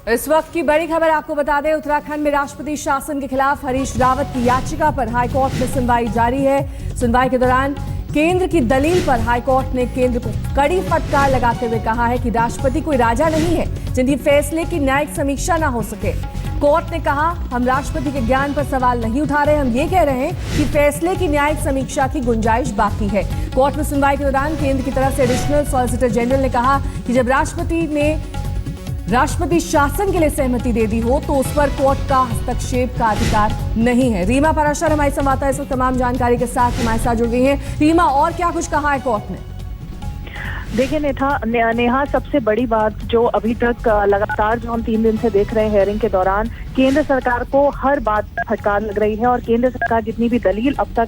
इस वक्त की बड़ी खबर आपको बता दें, उत्तराखंड में राष्ट्रपति शासन के खिलाफ हरीश रावत की याचिका पर हाईकोर्ट में सुनवाई जारी है। सुनवाई के दौरान केंद्र की दलील पर हाईकोर्ट ने केंद्र को कड़ी फटकार लगाते हुए कहा है कि राष्ट्रपति कोई राजा नहीं है जिनकी फैसले की न्यायिक समीक्षा न हो सके। कोर्ट ने कहा, हम राष्ट्रपति के ज्ञान पर सवाल नहीं उठा रहे, हम ये कह रहे हैं कि फैसले की न्यायिक समीक्षा की गुंजाइश बाकी है। कोर्ट में सुनवाई के दौरान केंद्र की तरफ से एडिशनल सॉलिसिटर जनरल ने कहा कि जब राष्ट्रपति शासन के लिए सहमति दे दी हो तो उस पर कोर्ट का हस्तक्षेप का अधिकार नहीं है। रीमा पराशर हमारी संवाददाता इस वक्त तमाम जानकारी के साथ हमारे साथ जुड़ गई हैं। रीमा, और क्या कुछ कहा है कोर्ट ने? देखिए नेहा, सबसे बड़ी बात जो अभी तक लगातार जो हम 3 दिन से देख रहे हैं हियरिंग के दौरान, केंद्र सरकार को हर बात पर फटकार लग रही है और केंद्र सरकार जितनी भी दलील अब तक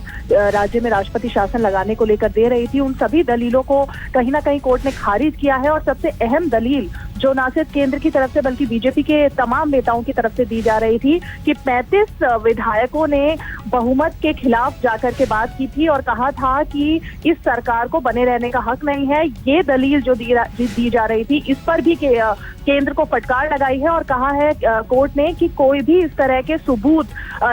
राज्य में राष्ट्रपति शासन लगाने को लेकर दे रही थी, उन सभी दलीलों को कहीं ना कहीं कोर्ट ने खारिज किया है। और सबसे अहम दलील जो न सिर्फ केंद्र की तरफ से बल्कि बीजेपी के तमाम नेताओं की तरफ से दी जा रही थी कि 35 विधायकों ने बहुमत के खिलाफ जाकर के बात की थी और कहा था कि इस सरकार को बने रहने का हक नहीं है। ये दलील जो दी जा रही थी, इस पर भी केंद्र को फटकार लगाई है और कहा है कोर्ट ने कि कोई भी इस तरह के सबूत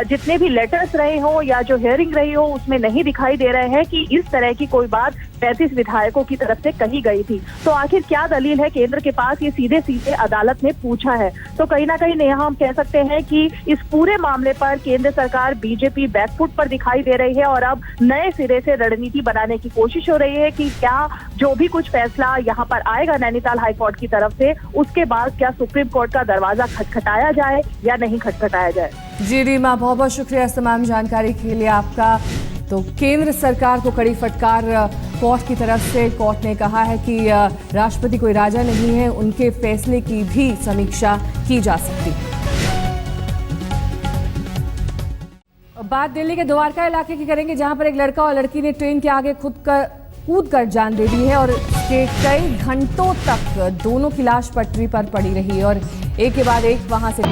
जितने भी लेटर्स रहे हो या जो हियरिंग रही हो उसमें नहीं दिखाई दे रहे हैं कि इस तरह की कोई बात 35 विधायकों की तरफ से कही गई थी। तो आखिर क्या दलील है केंद्र के पास, ये सीधे सीधे अदालत ने पूछा है। तो कहीं ना कहीं नेहा, हम कह सकते हैं कि इस पूरे मामले पर केंद्र सरकार बीजेपी बैकफुट पर दिखाई दे रही है और अब नए सिरे से रणनीति बनाने की कोशिश हो रही है कि क्या जो भी कुछ फैसला यहाँ पर आएगा नैनीताल हाईकोर्ट की तरफ से, उसके बाद क्या सुप्रीम कोर्ट का दरवाजा खटखटाया जाए या नहीं खटखटाया जाए। जी रीमा, बहुत बहुत शुक्रिया इस तमाम जानकारी के लिए आपका। तो केंद्र सरकार को कड़ी फटकार कोर्ट की तरफ से। कोर्ट ने कहा है कि राष्ट्रपति कोई राजा नहीं है, उनके फैसले की भी समीक्षा की जा सकती है। बात दिल्ली के द्वारका इलाके की करेंगे, जहां पर एक लड़का और लड़की ने ट्रेन के आगे कूद कर जान दे दी है और कई घंटों तक दोनों की लाश पटरी पर पड़ी रही और एक के बाद एक वहां से